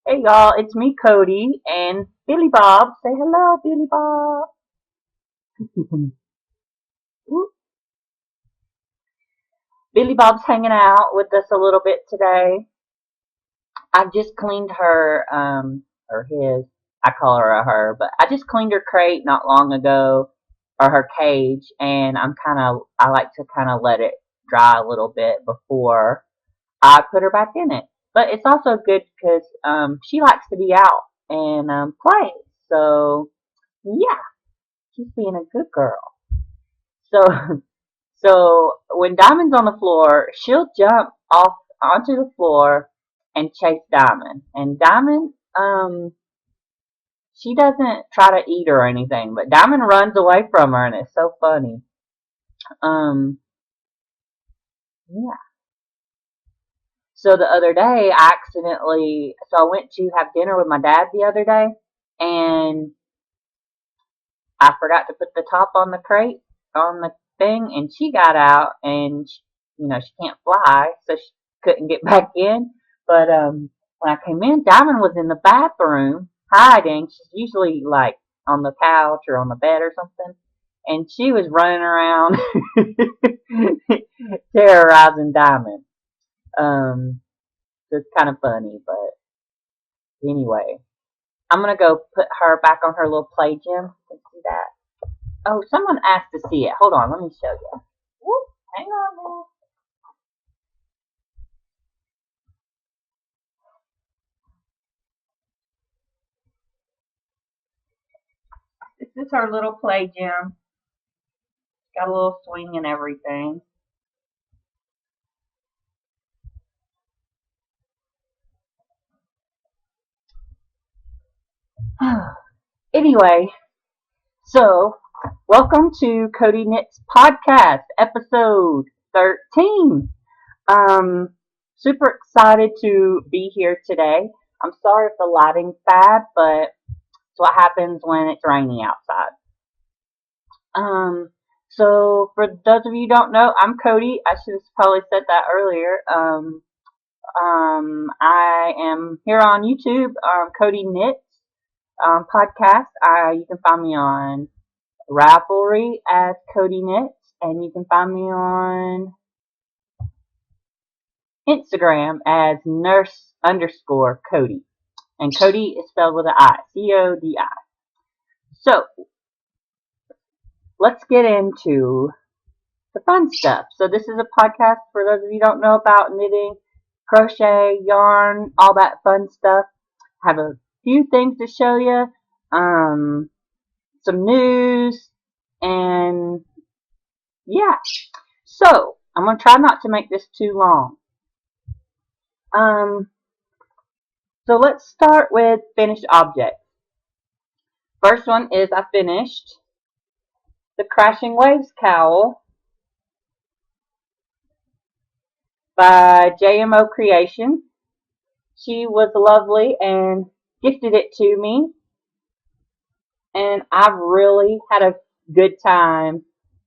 Hey y'all, it's me, Cody, and Billy Bob. Say hello, Billy Bob. Billy Bob's hanging out with us a little bit today. I just cleaned or his, I call her a her, but I just cleaned her crate not long ago, or her cage, and I like to kind of let it dry a little bit before I put her back in it. But it's also good because she likes to be out and play. So, yeah, she's being a good girl. So, so when Diamond's on the floor, she'll jump off onto the floor and chase Diamond. And Diamond, she doesn't try to eat her or anything, but Diamond runs away from her, and it's so funny. Um, yeah. So the other day, so I went to have dinner with my dad the other day, and I forgot to put the top on the crate on the thing, and she got out, and she can't fly, so she couldn't get back in. But when I came in, Diamond was in the bathroom hiding. She's usually like on the couch or on the bed or something, and she was running around terrorizing Diamond. So it's kind of funny, but anyway, I'm gonna go put her back on her little play gym. Let's see that. Oh, someone asked to see it. Hold on, let me show you. Whoop, hang on there. This is her little play gym. Got a little swing and everything. Anyway, so welcome to Cody Knits Podcast, episode 13. Um, Super excited to be here today. I'm sorry if the lighting's bad, but it's what happens when it's rainy outside. Um, so for those of you who don't know, I'm Cody. I should have probably said that earlier. I am here on YouTube, Cody Knits podcast. You can find me on Ravelry as Cody Knits, and you can find me on Instagram as nurse underscore Cody. And Cody is spelled with an I, Codi. So let's get into the fun stuff. So this is a podcast for those of you who don't know about knitting, crochet, yarn, all that fun stuff. I have a few things to show you, some news, and yeah. So I'm gonna try not to make this too long. Um, so let's start with finished objects. First one is I finished the Crashing Waves cowl by JMO Creation. She was lovely and gifted it to me, and I've really had a good time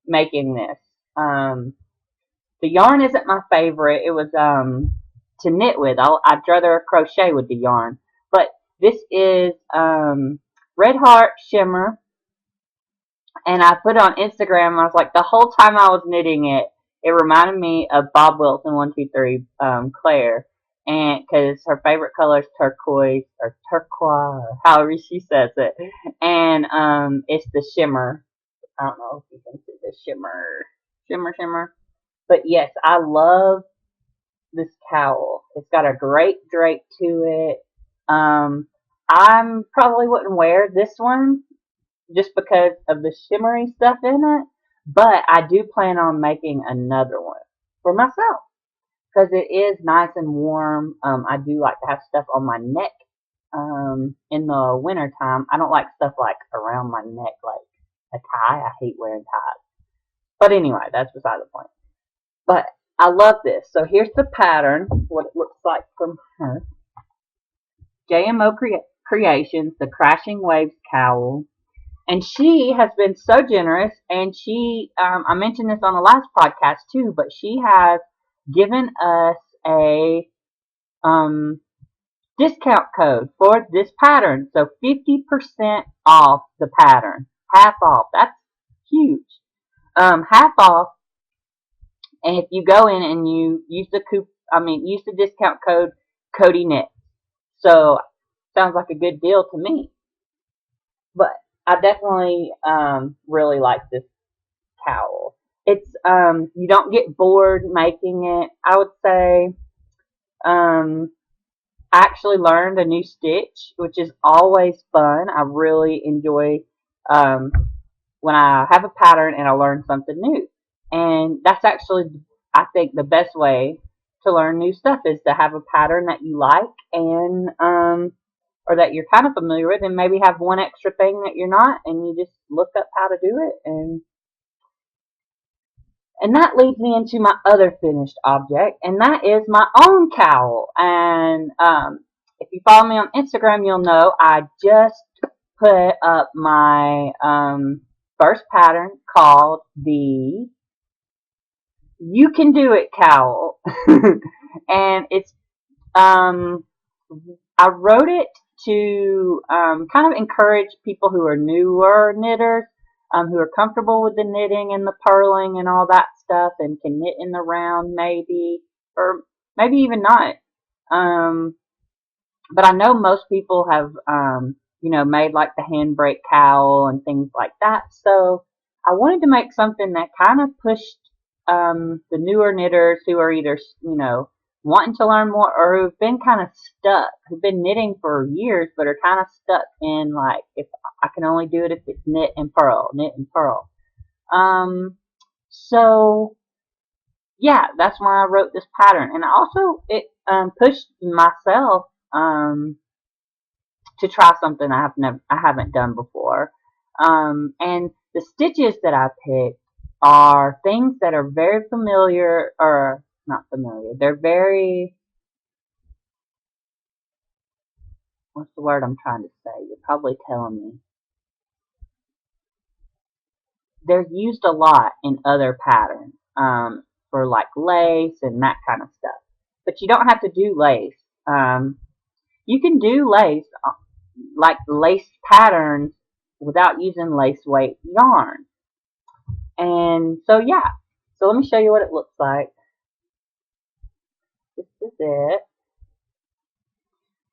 making this. Um, the yarn isn't my favorite. It was to knit with. I'd rather crochet with the yarn, but this is Red Heart Shimmer, and I put it on Instagram. And I was like, the whole time I was knitting it, it reminded me of Bob Wilson 123 Claire, and because her favorite color is turquoise or turquoise, however she says it, and it's the shimmer. I don't know if you can see the shimmer. But yes, I love this cowl. It's got a great drape to it. Um, I probably wouldn't wear this one just because of the shimmery stuff in it, but I do plan on making another one for myself because it is nice and warm. I do like to have stuff on my neck in the winter time. I don't like stuff like around my neck, like a tie. I hate wearing ties. But anyway, that's beside the point. But I love this. So here's the pattern, what it looks like from her. JMO Creations, the Crashing Waves cowl. And she has been so generous, and I mentioned this on the last podcast too, but she has given us a um, discount code for this pattern. So 50% off the pattern. Half off. That's huge. Half off. And if you go in and you use use the discount code Codi Knit. So sounds like a good deal to me. But I definitely really like this cowl. It's you don't get bored making it. I would say um, I actually learned a new stitch, which is always fun. I really enjoy um, when I have a pattern and I learn something new. And that's actually, I think, the best way to learn new stuff is to have a pattern that you like and or that you're kind of familiar with, and maybe have one extra thing that you're not, and you just look up how to do it. And that leads me into my other finished object, and that is my own cowl. And if you follow me on Instagram, you'll know I just put up my first pattern called the You Can Do It cowl. And it's, I wrote it to kind of encourage people who are newer knitters, who are comfortable with the knitting and the purling and all that stuff and can knit in the round maybe, or maybe even not. Um, but I know most people have, made like the handbrake cowl and things like that. So I wanted to make something that kind of pushed the newer knitters who are either, wanting to learn more or who've been kind of stuck, who've been knitting for years but are kind of stuck in like, if I can only do it if it's knit and purl, knit and purl. So yeah, that's why I wrote this pattern, and also it pushed myself to try something I haven't done before. And the stitches that I picked are things that are very familiar, or not familiar. They're very, what's the word I'm trying to say? You're probably telling me. They're used a lot in other patterns, for like lace and that kind of stuff. But you don't have to do lace. You can do lace, like lace patterns, without using lace weight yarn. And so yeah, so let me show you what it looks like. This is it.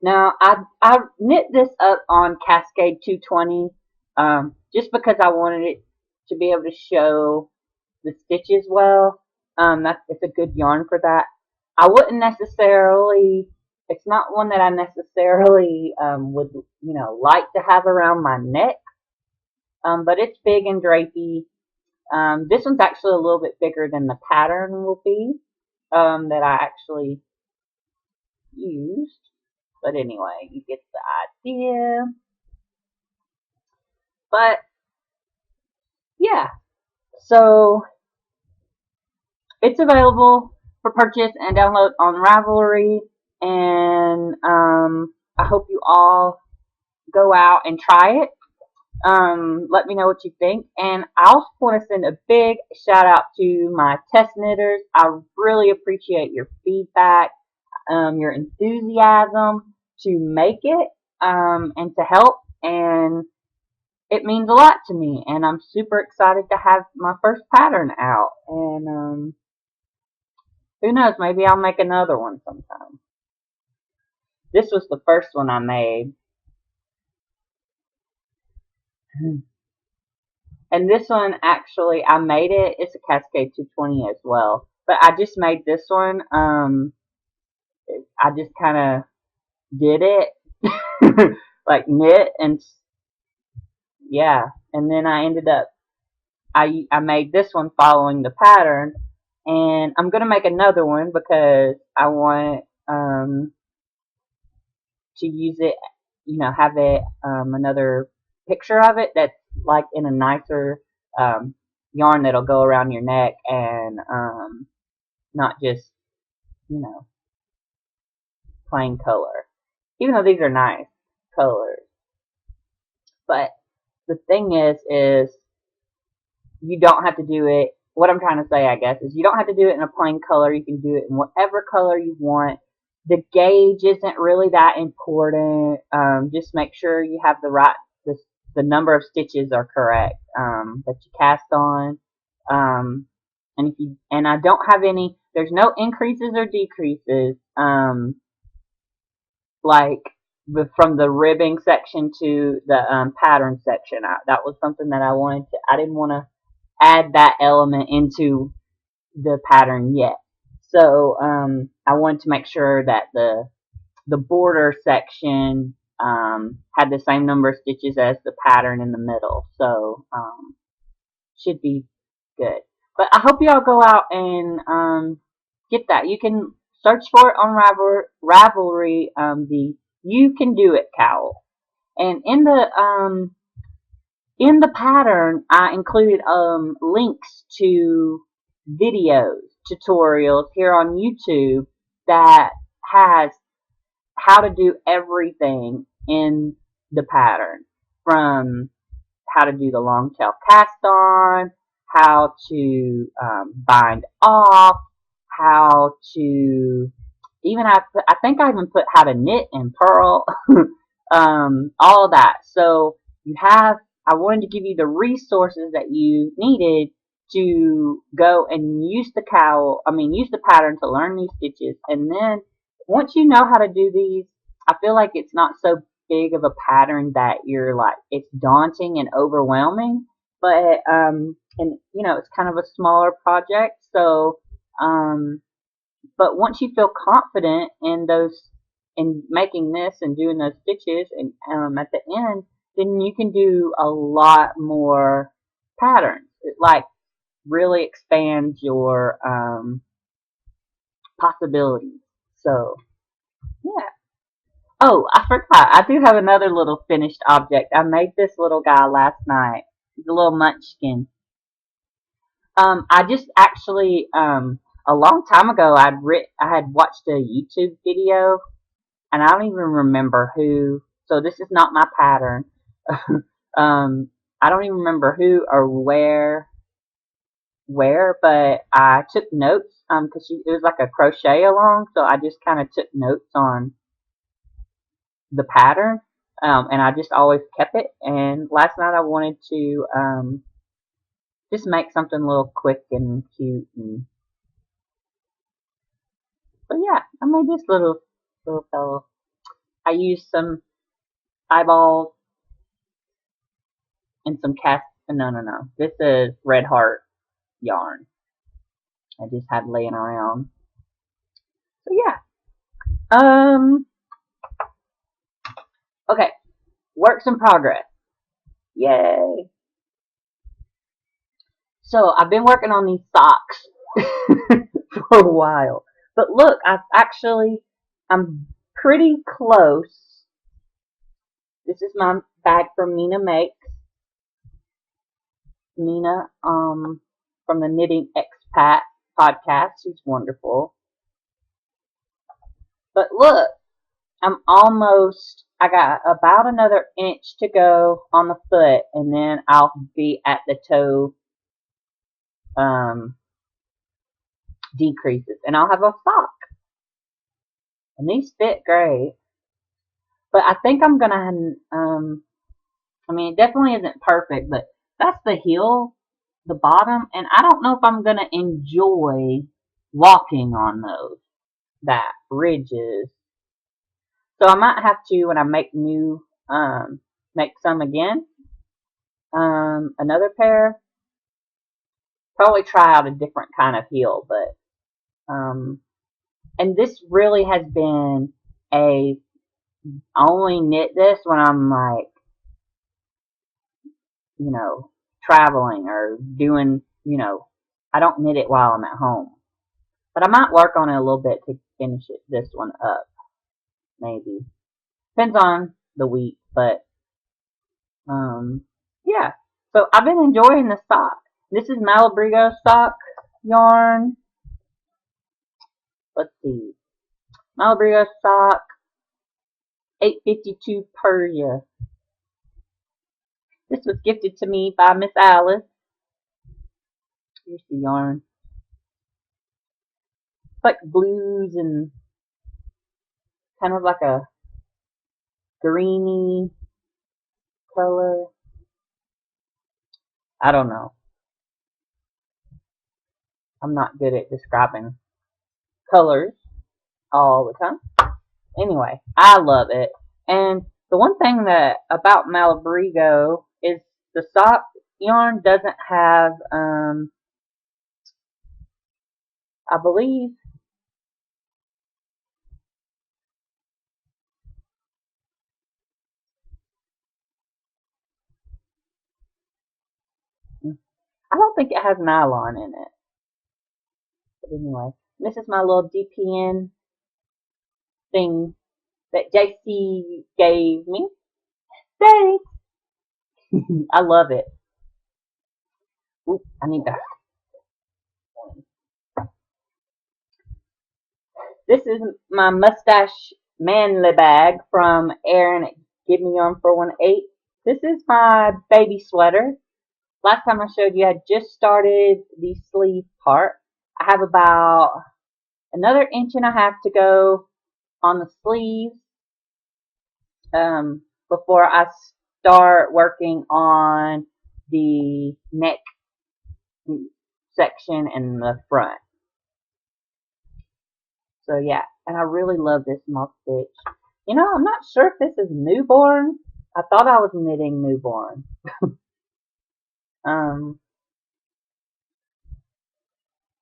Now I knit this up on Cascade 220, just because I wanted it to be able to show the stitches well. It's a good yarn for that. I wouldn't necessarily. It's not one that I necessarily would like to have around my neck. But it's big and drapey. This one's actually a little bit bigger than the pattern will be, that I actually used. But anyway, you get the idea. But yeah, so it's available for purchase and download on Ravelry. And I hope you all go out and try it. Let me know what you think. And I also want to send a big shout out to my test knitters. I really appreciate your feedback, your enthusiasm to make it, and to help. And it means a lot to me. And I'm super excited to have my first pattern out. And who knows, maybe I'll make another one sometime. This was the first one I made. And this one, actually, I made it. It's a Cascade 220 as well. But I just made this one. I just kind of did it. Like knit and, yeah. And then I ended up, I made this one following the pattern. And I'm going to make another one because I want to use it, have it, another picture of it that's like in a nicer yarn that'll go around your neck, and not just, you know, plain color. Even though these are nice colors. But the thing is you don't have to do it. What I'm trying to say, I guess, is you don't have to do it in a plain color. You can do it in whatever color you want. The gauge isn't really that important. Just make sure you have the, the number of stitches are correct that you cast on. Um, and I don't have any. There's no increases or decreases. Like from the ribbing section to the pattern section. That was something that I wanted to. I didn't want to add that element into the pattern yet. So I wanted to make sure that the border section had the same number of stitches as the pattern in the middle. So should be good. But I hope y'all go out and get that. You can search for it on Ravelry. The You Can Do It cowl. And in the pattern, I included links to videos, tutorials here on YouTube that has how to do everything in the pattern, from how to do the long tail cast on, how to bind off, how to I think I even put how to knit and purl, all of that. So I wanted to give you the resources that you needed to go and use use the pattern to learn these stitches. And then once you know how to do these, I feel like it's not so big of a pattern that you're like, it's daunting and overwhelming. But, and it's kind of a smaller project. So, but once you feel confident in making this and doing those stitches and at the end, then you can do a lot more patterns. It like really expands your possibilities. So yeah. Oh, I forgot. I do have another little finished object. I made this little guy last night. He's a little munchkin. I just actually a long time ago I had watched a YouTube video, and I don't even remember who. So this is not my pattern. I don't even remember who or where, but I took notes because it was like a crochet along, so I just kind of took notes on the pattern, and I just always kept it. And last night I wanted to just make something a little quick and cute, and so yeah, I made this little fellow. I used some eyeballs and some cast. No. This is Red Heart yarn. I just had laying around. So yeah. Okay. Works in progress. Yay. So I've been working on these socks for a while. But look, I'm pretty close. This is my bag from Mina Makes. Mina, from the Knitting Expat podcast. She's wonderful. But look, I got about another inch to go on the foot, and then I'll be at the toe decreases, and I'll have a sock. And these fit great. But I think I'm gonna, it definitely isn't perfect, but that's the heel, the bottom, and I don't know if I'm gonna enjoy walking on that ridges. So I might have to, when I make some again, another pair, probably try out a different kind of heel, but, and this really has been I only knit this when I'm like, traveling or doing, I don't knit it while I'm at home. But I might work on it a little bit to finish this one up, maybe. Depends on the week, but yeah. So I've been enjoying the sock. This is Malabrigo sock yarn. Let's see. Malabrigo sock, 852 Persia. This was gifted to me by Miss Alice. Here's the yarn. It's like blues and kind of like a greeny color. I don't know. I'm not good at describing colors all the time. Anyway, I love it. And the one thing that about Malabrigo is the sock yarn doesn't have, I believe, I don't think it has nylon in it. But anyway, this is my little DPN thing that JC gave me. Thanks. I love it. Ooh, I need to. This is my mustache manly bag from Aaron at Give Me On 418. This is my baby sweater. Last time I showed you, I just started the sleeve part. I have about another inch and a half to go on the sleeves before I start working on the neck section and the front. So yeah, and I really love this mock stitch. You know, I'm not sure if this is newborn. I thought I was knitting newborn.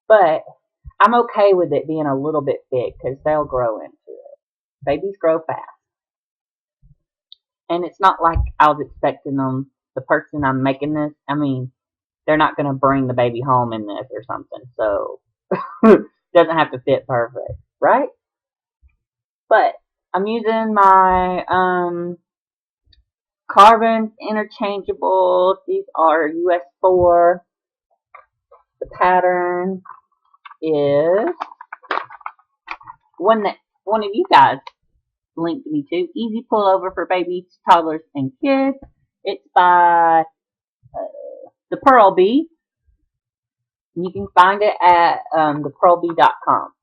But I'm okay with it being a little bit big because they'll grow into it. Babies grow fast. And it's not like I was expecting them, the person I'm making this, I mean, they're not going to bring the baby home in this or something. So, it doesn't have to fit perfect, right? But I'm using my carbon interchangeable. These are US 4. The pattern is one that one of you guys linked me to. Easy pullover for babies, toddlers, and kids. It's by the Pearl Bee. You can find it at thepearlbee.com.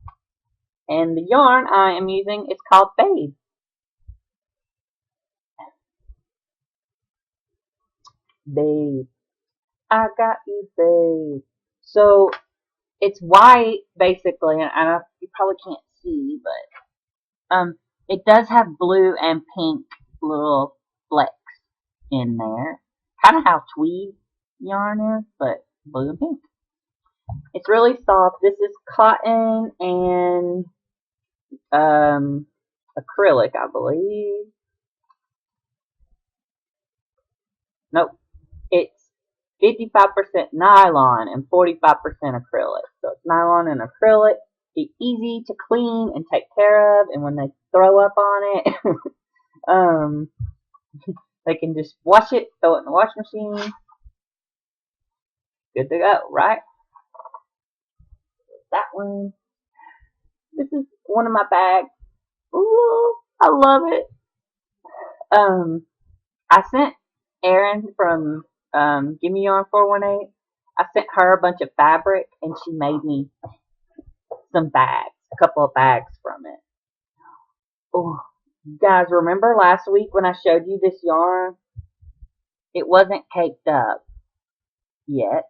And the yarn I am using is called Babe. Babe. I got you, babe. So it's white basically, and I know you probably can't see, but it does have blue and pink little flecks in there. Kind of how tweed yarn is, but blue and pink. It's really soft. This is cotton and acrylic, I believe. Nope. It's 55% nylon and 45% acrylic. So it's nylon and acrylic. It's easy to clean and take care of. And when they throw up on it, they can just wash it, throw it in the washing machine. Good to go, right? That one. This is one of my bags. Ooh, I love it. I sent Erin from Give Me On 418. I sent her a bunch of fabric, and she made me some bags, a couple of bags from it. Oh, guys, remember last week when I showed you this yarn? It wasn't caked up yet,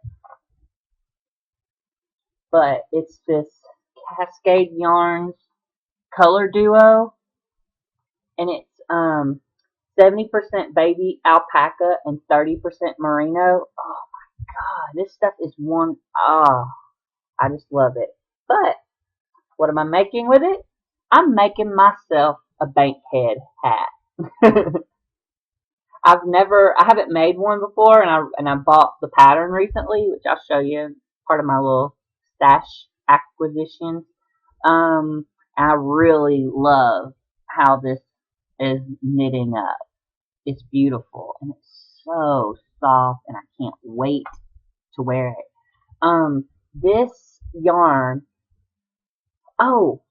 but it's this Cascade Yarns color duo, and it's 70% baby alpaca and 30% merino. Oh my god, this stuff is one. Oh, I just love it. But what am I making with it? I'm making myself a bankhead hat. I haven't made one before, and I bought the pattern recently, which I'll show you, part of my little stash acquisitions. I really love how this is knitting up. It's beautiful, and it's so soft, and I can't wait to wear it. This yarn, oh,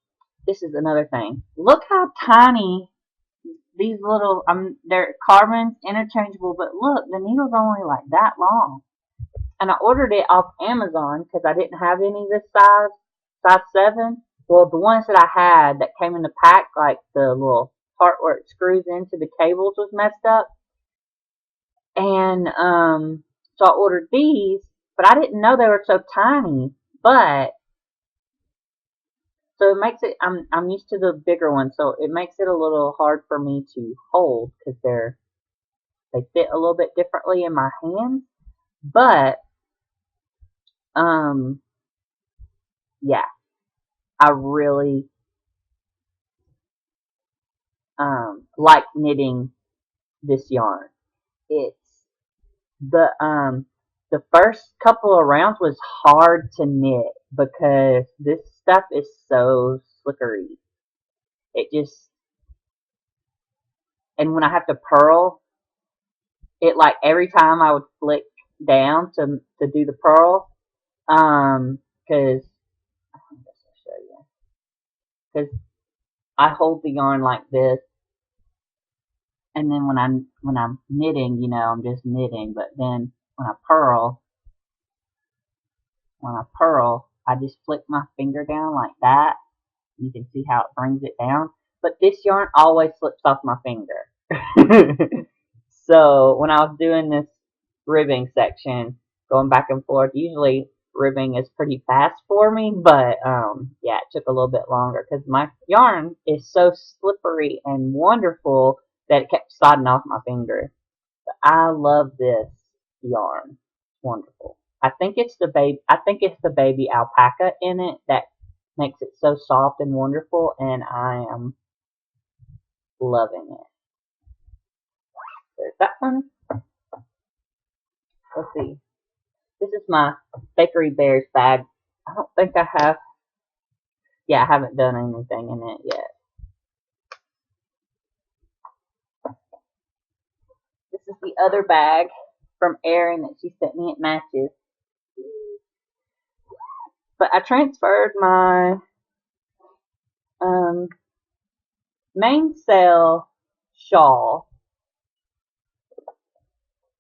this is another thing. Look how tiny these little, they're carbons, interchangeable, but look, the needle's only like that long. And I ordered it off Amazon because I didn't have any this size 7. well, the ones that I had that came in the pack, like the little part where it screws into the cables was messed up. And so I ordered these, but I didn't know they were so tiny. But so it makes it, I'm used to the bigger ones, so it makes it a little hard for me to hold because they fit a little bit differently in my hands. But um yeah, I really like knitting this yarn. It's the first couple of rounds was hard to knit because this stuff is so slickery. It just, and when I have to purl, it like every time I would flick down to do the purl, because because I hold the yarn like this, and then when I'm knitting, I'm just knitting. But then when I purl, I just flick my finger down like that. You can see how it brings it down. But this yarn always slips off my finger. So when I was doing this ribbing section, going back and forth, usually ribbing is pretty fast for me, but yeah, it took a little bit longer because my yarn is so slippery and wonderful that it kept sliding off my finger. But I love this yarn. It's wonderful. I think it's the baby alpaca in it that makes it so soft and wonderful, and I am loving it. There's that one. Let's see. This is my Bakery Bears bag. I don't think I have. Yeah, I haven't done anything in it yet. This is the other bag from Erin that she sent me. It matches. But I transferred my um, mainsail shawl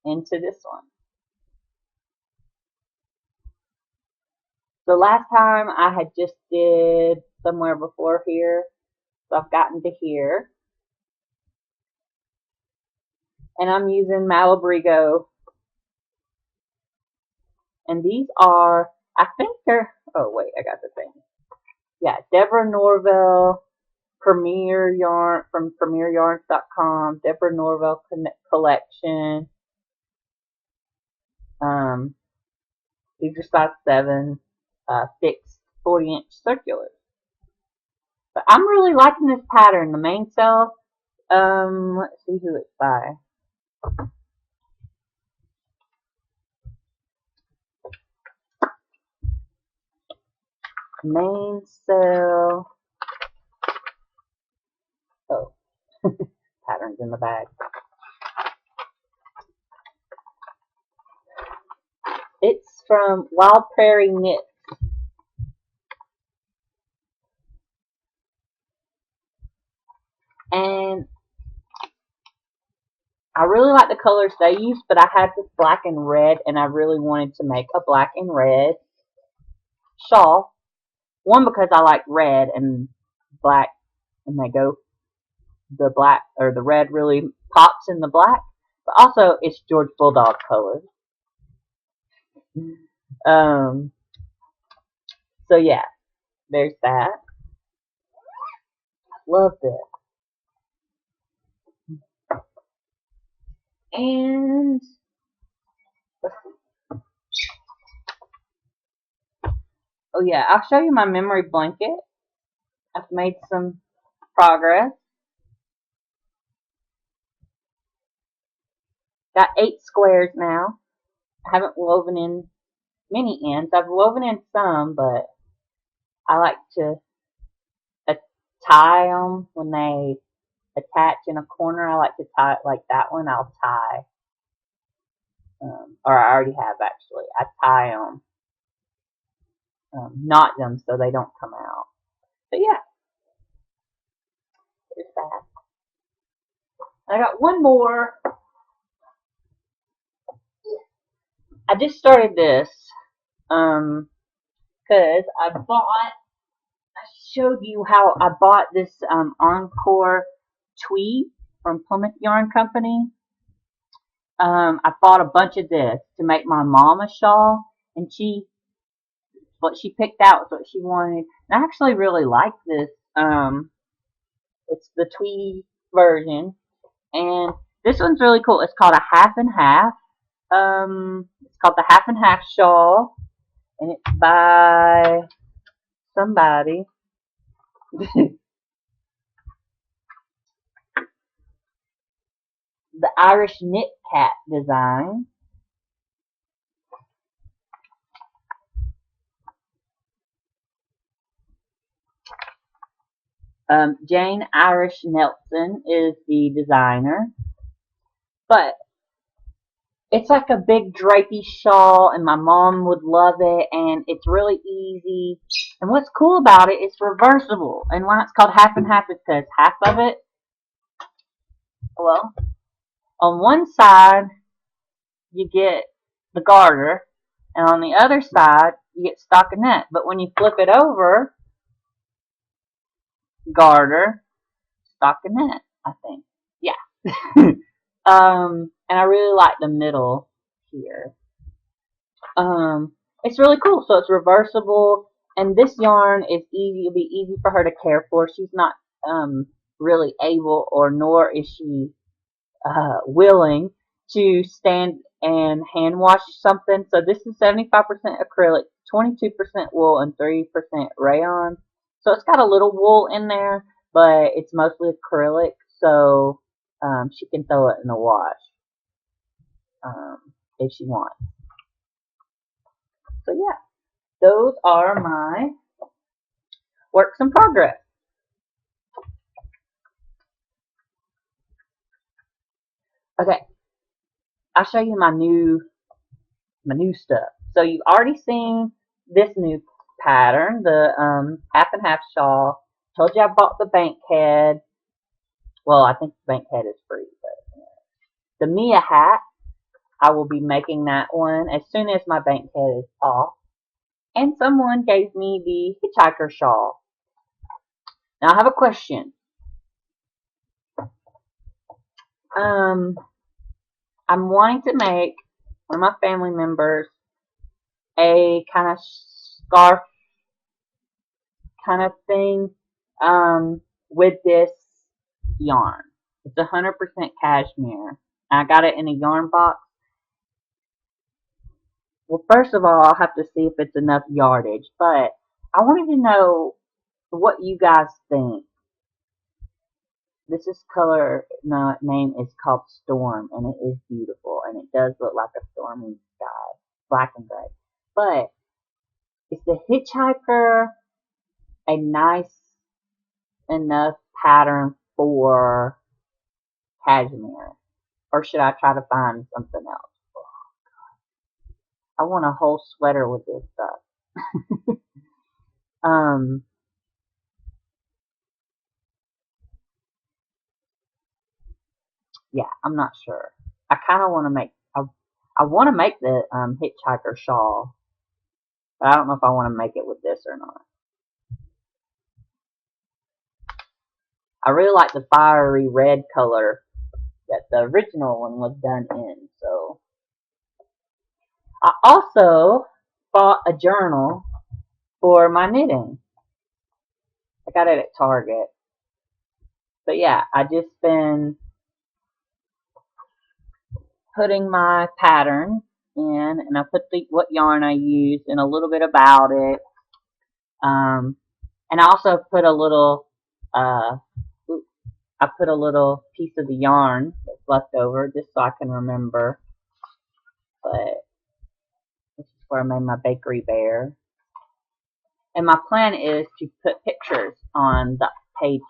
into this one. So last time I had just did somewhere before here. So I've gotten to here. And I'm using Malabrigo. And these are, I think they're, oh wait, I got the thing. Yeah, Deborah Norville Premier Yarn from PremierYarns.com. Deborah Norville collection. Um, these are size 7, fixed 40-inch circular. But I'm really liking this pattern. The mainsail. Let's see who it's by. Mainsail. Oh, patterns in the bag. It's from Wild Prairie Knit. And I really like the colors they use, but I had this black and red, and I really wanted to make a black and red shawl. One, because I like red and black, and the black or the red really pops in the black. But also, it's George Bulldog colors. Um, so yeah, there's that. Love this. And oh yeah, I'll show you my memory blanket. I've made some progress. Got 8 squares now. I haven't woven in many ends. I've woven in some, but I like to tie them when they attach in a corner. I like to tie it like that one. I'll tie, or I already have actually. I tie them, knot them so they don't come out. But yeah, there's that. I got one more. I just started this because I bought a showed you how I bought this Encore tweed from Plymouth Yarn Company. I bought a bunch of this to make my mom a shawl, and what she picked out was what she wanted. And I actually really like this. It's the tweed version, and this one's really cool. It's called a half and half. It's called the half and half shawl, and it's by somebody. The Irish Knit Cat design. Jane Irish Nelson is the designer, but it's like a big drapey shawl, and my mom would love it, and it's really easy. And what's cool about it, it's reversible. And why it's called half and half is because half of it, well, on one side you get the garter, and on the other side you get stockinette. But when you flip it over, garter, stockinette, I think. Yeah. And I really like the middle here. It's really cool. So it's reversible, and this yarn is easy. It'll be easy for her to care for. She's not really able, or nor is she willing to stand and hand wash something. So this is 75% acrylic, 22% wool, and 3% rayon. So it's got a little wool in there, but it's mostly acrylic. So she can throw it in the wash if she wants. So yeah, those are my works in progress. Okay, I'll show you my new stuff. So you've already seen this new pattern, the half and half shawl. Told you I bought the bank head. Well, I think the bank head is free, but the Mia hat, I will be making that one as soon as my bank head is off. And someone gave me the hitchhiker shawl. Now I have a question. I'm wanting to make one of my family members a kind of scarf kind of thing with this yarn. It's 100% cashmere. I got it in a yarn box. Well, first of all, I'll have to see if it's enough yardage, but I wanted to know what you guys think. This is color, no, name is called Storm, and it is beautiful, and it does look like a stormy sky, black and gray. But is the hitchhiker a nice enough pattern for cashmere, or should I try to find something else? I want a whole sweater with this stuff. um, yeah, I'm not sure. I kind of want to make. I want to make the hitchhiker shawl, but I don't know if I want to make it with this or not. I really like the fiery red color that the original one was done in. So I also bought a journal for my knitting. I got it at Target. But yeah, I just been putting my pattern in, and I put what yarn I used and a little bit about it. And I also put a little, I put a little piece of the yarn that's left over just so I can remember. But this is where I made my bakery bear. And my plan is to put pictures on the page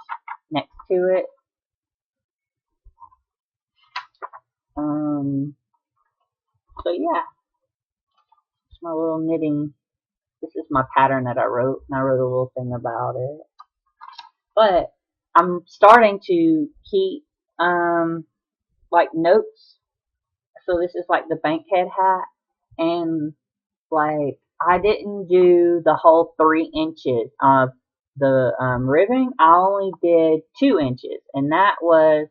next to it. So yeah, it's my little knitting. This is my pattern that I wrote, and I wrote a little thing about it. But I'm starting to keep like notes. So this is like the bankhead hat, and like I didn't do the whole 3 inches of the ribbing, I only did 2 inches, and that was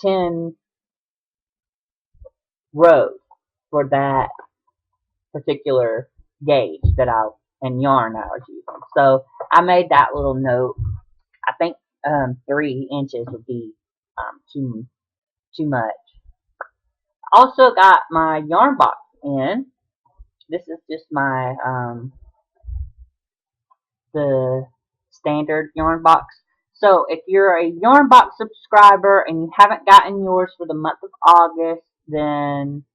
10 rows for that particular gauge that and yarn I was using. So I made that little note. I think 3 inches would be too much. Also got my yarn box in. This is just my the standard yarn box. So if you're a yarn box subscriber and you haven't gotten yours for the month of August, then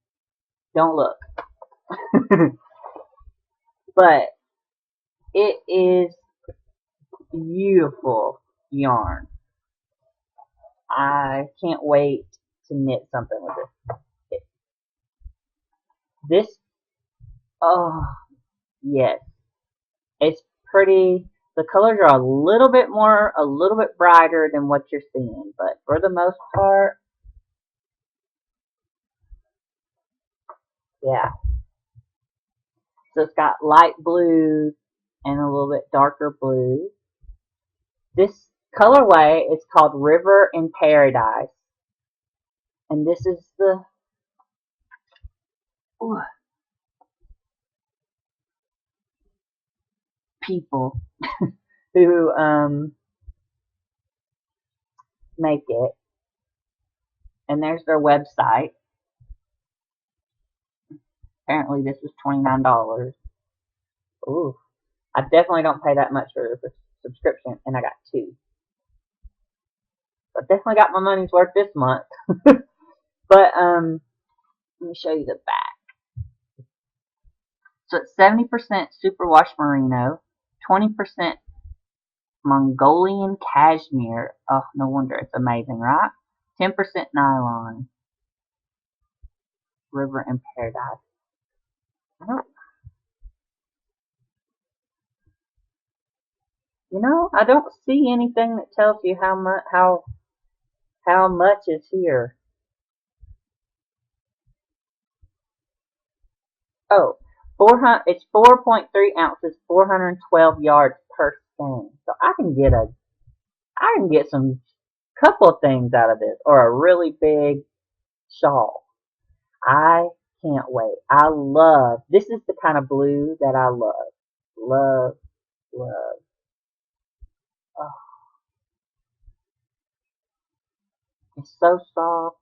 don't look. But it is beautiful yarn. I can't wait to knit something with it. This, oh yes, it's pretty. The colors are a little bit brighter than what you're seeing, but for the most part, yeah. So it's got light blues and a little bit darker blue. This colorway is called River in Paradise. And this is the people who make it. And there's their website. Apparently this was $29. Ooh. I definitely don't pay that much for the subscription, and I got 2. I definitely got my money's worth this month. But let me show you the back. So it's 70% superwash merino, 20% Mongolian cashmere. Oh, no wonder it's amazing, right? 10% nylon. River in Paradise. I don't see anything that tells you how much is here. Oh, 400. It's 4.3 ounces, 412 yards per skein. So I can get some couple of things out of this, or a really big shawl. I can't wait. This is the kind of blue that I love. Love, love. Oh, it's so soft.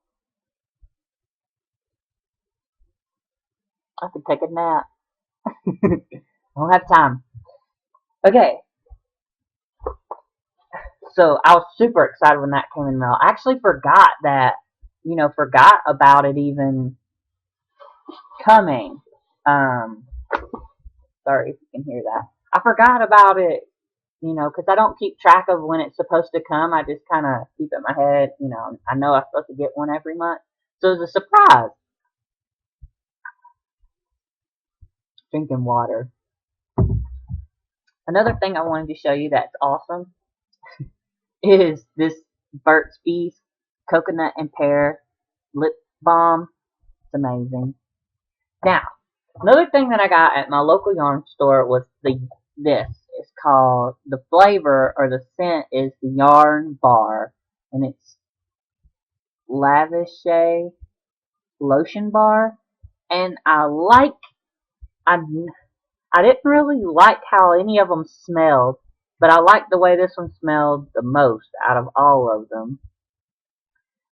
I could take a nap. I don't have time. Okay. So I was super excited when that came in the mail. I actually forgot about it even coming. Sorry if you can hear that. I forgot about it, because I don't keep track of when it's supposed to come. I just kind of keep it in my head. I know I'm supposed to get one every month. So it's a surprise. Drinking water. Another thing I wanted to show you that's awesome is this Burt's Bees Coconut and Pear Lip Balm. It's amazing. Now, another thing that I got at my local yarn store was this. It's called, the flavor or the scent is the Yarn Bar, and it's Lavish Lotion Bar. And I didn't really like how any of them smelled, but I liked the way this one smelled the most out of all of them.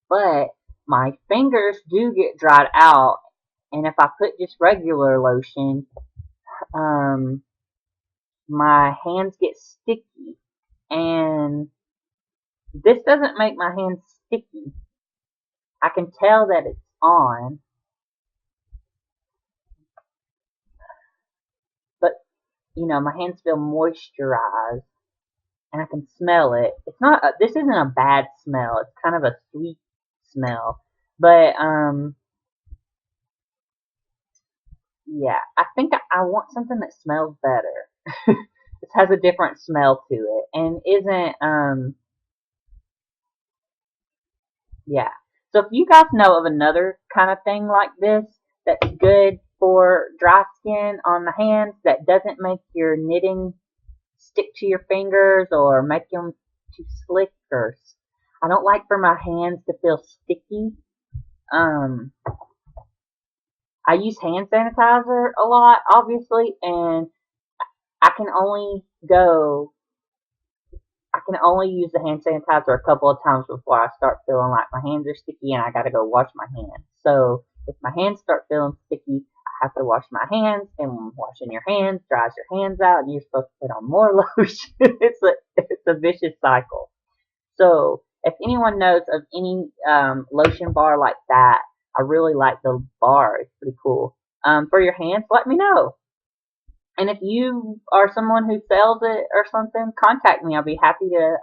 But my fingers do get dried out, and if I put just regular lotion, my hands get sticky, and this doesn't make my hands sticky. I can tell that it's on, but my hands feel moisturized, and I can smell it. This isn't a bad smell. It's kind of a sweet smell, but yeah, I think I want something that smells better. This has a different smell to it, and isn't yeah. So if you guys know of another kind of thing like this that's good for dry skin on the hands that doesn't make your knitting stick to your fingers or make them too slick, or I don't like for my hands to feel sticky. Um, I use hand sanitizer a lot, obviously, and I can only go I can only use the hand sanitizer a couple of times before I start feeling like my hands are sticky and I gotta go wash my hands. So if my hands start feeling sticky, I have to wash my hands, and washing your hands dries your hands out, and you're supposed to put on more lotion. It's a vicious cycle. So if anyone knows of any lotion bar like that, I really like the bar. It's pretty cool. For your hands, let me know. And if you are someone who sells it or something, contact me. I'll be happy to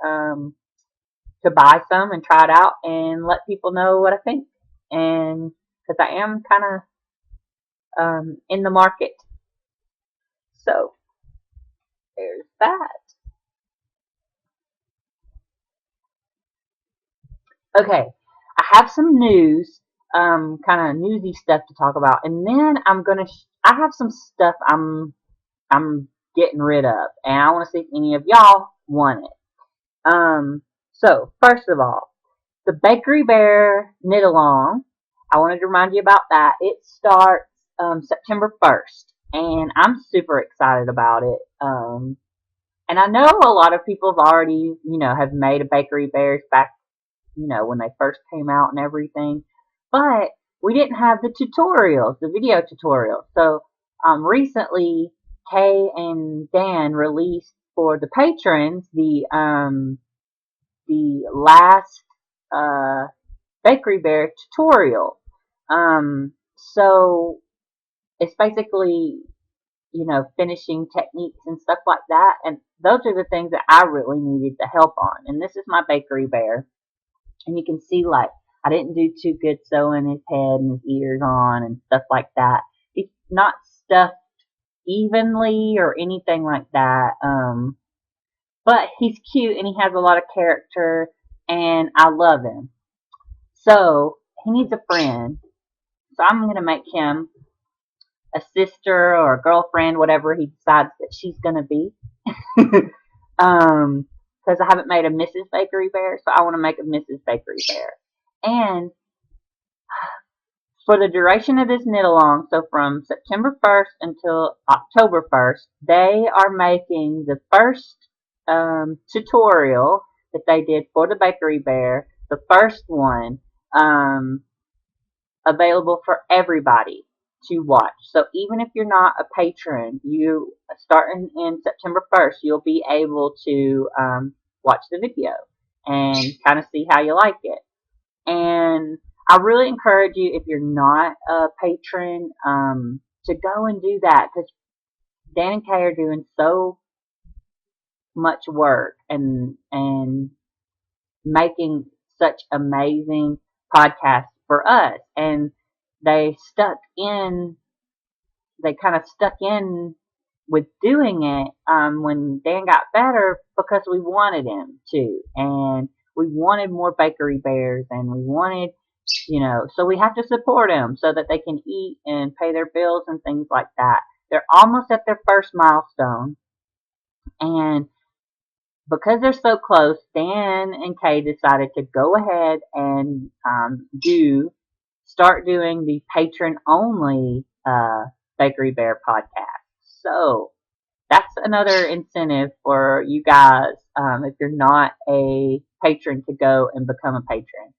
buy some and try it out and let people know what I think. And because I am kind of in the market, so there's that. Okay, I have some news, kind of newsy stuff to talk about, and then I have some stuff I'm getting rid of, and I want to see if any of y'all want it. So first of all, the Bakery Bear knit along. I wanted to remind you about that. It starts September 1st, and I'm super excited about it. And I know a lot of people have already, have made a Bakery Bears back, when they first came out and everything. But we didn't have the tutorials, the video tutorials. So recently, Kay and Dan released for the patrons the last uh, Bakery Bear tutorial. So it's basically, finishing techniques and stuff like that. And those are the things that I really needed the help on. And this is my Bakery Bear. And you can see, like, I didn't do too good sewing his head and his ears on and stuff like that. He's not stuffed evenly or anything like that. But he's cute and he has a lot of character and I love him. So he needs a friend. So I'm going to make him a sister or a girlfriend, whatever he decides that she's going to be. Because I haven't made a Mrs. Bakery Bear, so I want to make a Mrs. Bakery Bear. And for the duration of this knit along, so from September 1st until October 1st, they are making the first tutorial that they did for the Bakery Bear, the first one, available for everybody to watch. So even if you're not a patron, you starting in September 1st, you'll be able to watch the video and kind of see how you like it. And I really encourage you, if you're not a patron, to go and do that, because Dan and Kay are doing so much work and making such amazing podcasts for us. And they kind of stuck in with doing it when Dan got better, because we wanted him to, and we wanted more Bakery Bears, and we wanted, so we have to support them so that they can eat and pay their bills and things like that. They're almost at their first milestone, and because they're so close, Dan and Kay decided to go ahead and start doing the patron only Bakery Bear podcast. So that's another incentive for you guys, if you're not a patron, to go and become a patron.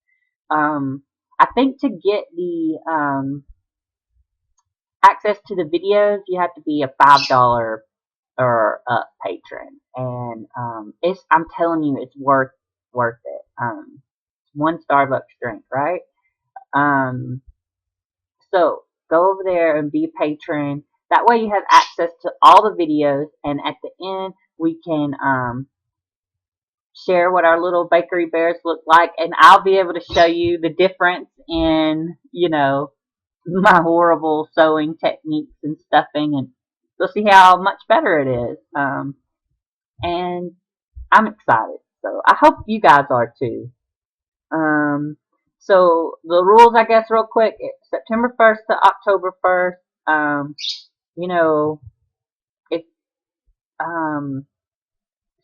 I think to get the access to the videos, you have to be a $5 or up patron, and I'm telling you, it's worth it. One Starbucks drink, right? Um, so go over there and be a patron. That way you have access to all the videos, and at the end we can share what our little Bakery Bears look like, and I'll be able to show you the difference in, my horrible sewing techniques and stuffing, and you'll see how much better it is. And I'm excited. So I hope you guys are too. So the rules, I guess, real quick, it's September 1st to October 1st. You know, if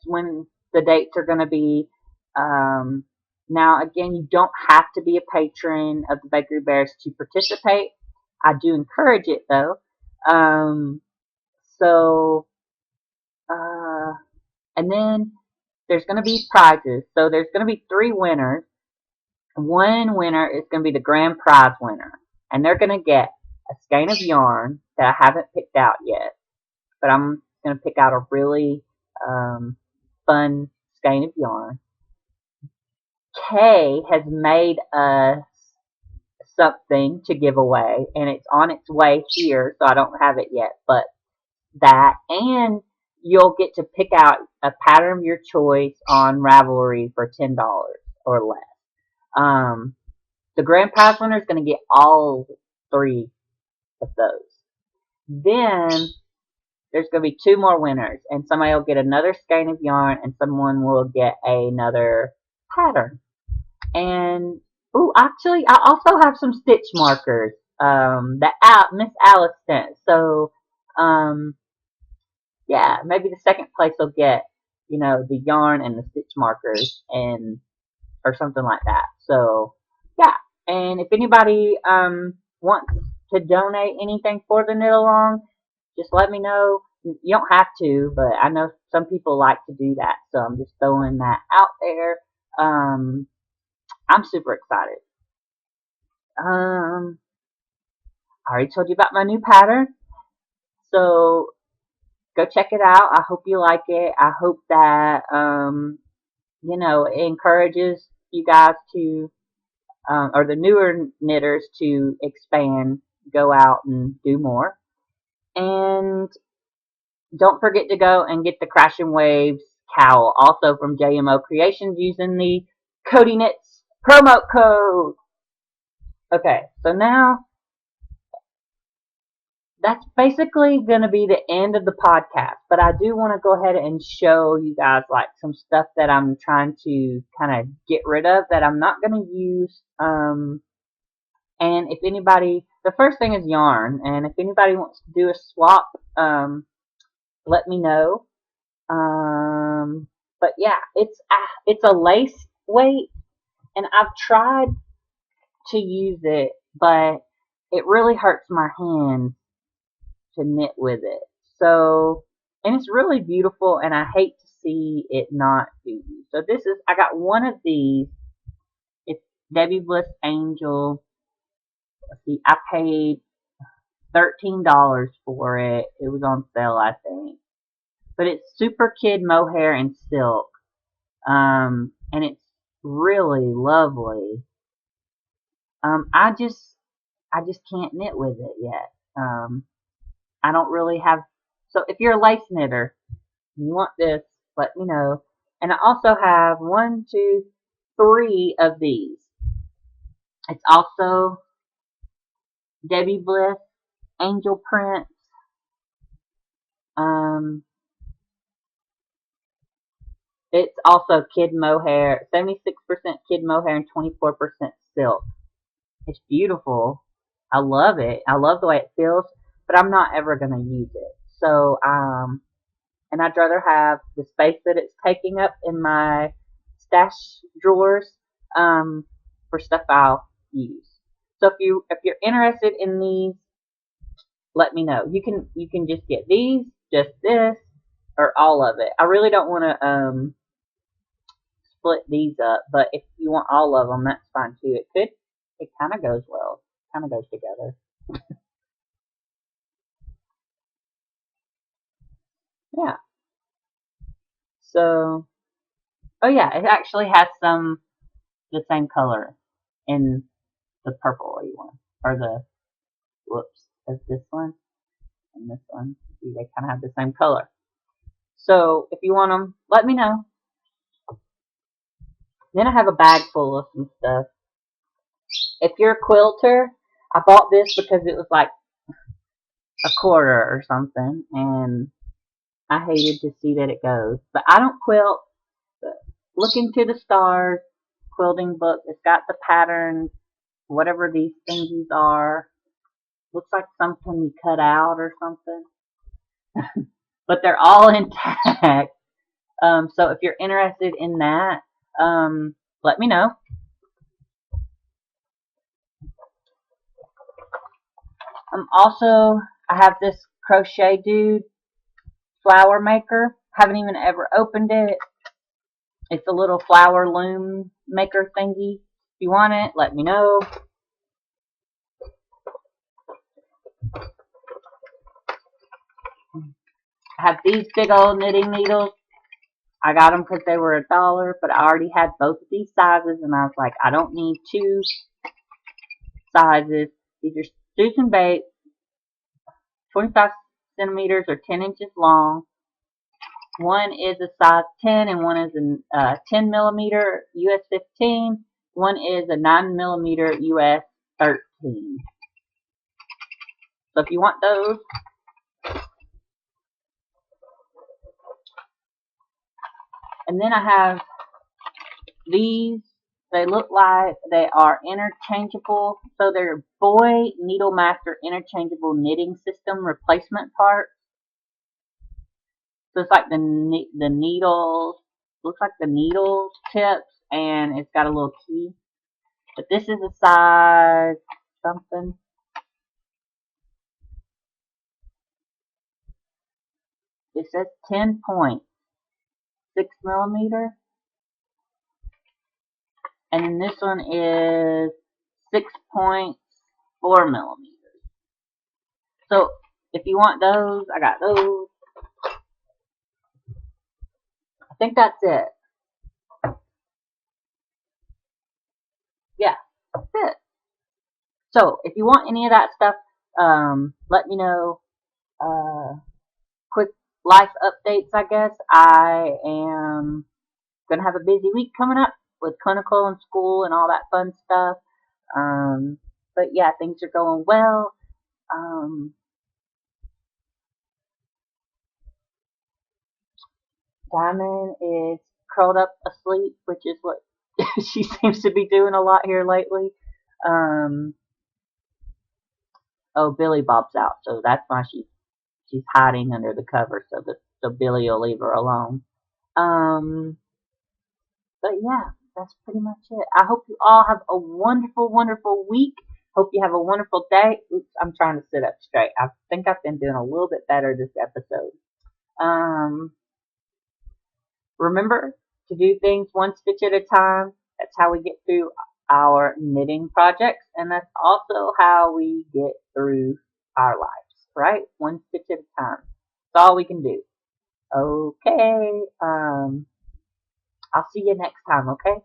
when the dates are going to be. Um, Now, again, you don't have to be a patron of the Bakery Bears to participate. I do encourage it though. Um, so, uh, and then there's going to be prizes. So there's going to be three winners. One winner is going to be the grand prize winner, and they're going to get a skein of yarn that I haven't picked out yet, but I'm going to pick out a really fun skein of yarn. Kay has made us something to give away, and it's on its way here, so I don't have it yet, but that, and you'll get to pick out a pattern of your choice on Ravelry for $10 or less. The grand prize winner is going to get all three of those. Then there's going to be two more winners, and somebody will get another skein of yarn, and someone will get another pattern. And ooh, actually, I also have some stitch markers that Miss Alice sent. So, yeah, maybe the second place will get, the yarn and the stitch markers and or something like that. So, yeah. And if anybody wants to donate anything for the knit along, just let me know. You don't have to, but I know some people like to do that, so I'm just throwing that out there. I'm super excited. I already told you about my new pattern, so go check it out. I hope you like it. I hope that it encourages you guys to, or the newer knitters to expand, go out and do more. And don't forget to go and get the Crashing Waves cowl, also from JMO Creations, using the Codi Knits promo code. Okay, so now that's basically going to be the end of the podcast, but I do want to go ahead and show you guys like some stuff that I'm trying to kind of get rid of that I'm not going to use. And if anybody, the first thing is yarn, and if anybody wants to do a swap, let me know. But yeah, it's a lace weight, and I've tried to use it, but it really hurts my hands to knit with it. So, and it's really beautiful, and I hate to see it not be used. So I got one of these. It's Debbie Bliss Angel. Let's see, I paid $13 for it. It was on sale, I think. But it's super kid mohair and silk. And it's really lovely. I just can't knit with it yet. I don't really have. So if you're a lace knitter and you want this, let me know. And I also have 1, 2, 3 of these. It's also Debbie Bliss Angel Prints. It's also kid mohair, 76% kid mohair and 24% silk. It's beautiful. I love it. I love the way it feels, but I'm not ever going to use it. So, and I'd rather have the space that it's taking up in my stash drawers, for stuff I'll use. So if you're interested in these, let me know. You can just get these, just this, or all of it. I really don't want to split these up, but if you want all of them, that's fine too. It kind of goes well, kind of goes together. Yeah. So, oh yeah, it actually has the same color in the purple one, or the whoops, as this one and this one. See, they kind of have the same color. So if you want them, let me know. Then I have a bag full of some stuff. If you're a quilter, I bought this because it was like a quarter or something, and I hated to see that it goes. But I don't quilt. But Looking to the Stars quilting book. It's got the patterns, whatever these thingies are. Looks like something you cut out or something. But they're all intact. So if you're interested in that, let me know. Also, I have this crochet dude flower maker. Haven't even ever opened it. It's a little flower loom maker thingy. If you want it, let me know. I have these big old knitting needles. I got them because they were $1, but I already had both of these sizes, and I was like, I don't need two sizes. These are Susan Bates, 25 centimeters or 10 inches long. One is a size 10 and one is a 10 millimeter US 15. One is a 9 millimeter US 13. So if you want those, and then I have these. They look like they are interchangeable. So they're Boy Needle Master interchangeable knitting system replacement parts. So it's like the needles, looks like the needle tips, and it's got a little key. But this is a size something. It says 10.6 millimeter. And then this one is 6.4 millimeters. So if you want those, I got those. I think that's it. Yeah, that's it. So if you want any of that stuff, let me know. Quick life updates, I guess. I am gonna have a busy week coming up with clinical and school and all that fun stuff. But yeah, things are going well. Um, Diamond is curled up asleep, which is what she seems to be doing a lot here lately. Um, oh, Billy Bob's out, so that's why she's hiding under the cover, so Billy will leave her alone. Um, but yeah, that's pretty much it. I hope you all have a wonderful, wonderful week. Hope you have a wonderful day. Oops, I'm trying to sit up straight. I think I've been doing a little bit better this episode. Um, Remember to do things one stitch at a time. That's how we get through our knitting projects, and that's also how we get through our lives, right? One stitch at a time. That's all we can do. Okay. I'll see you next time, okay?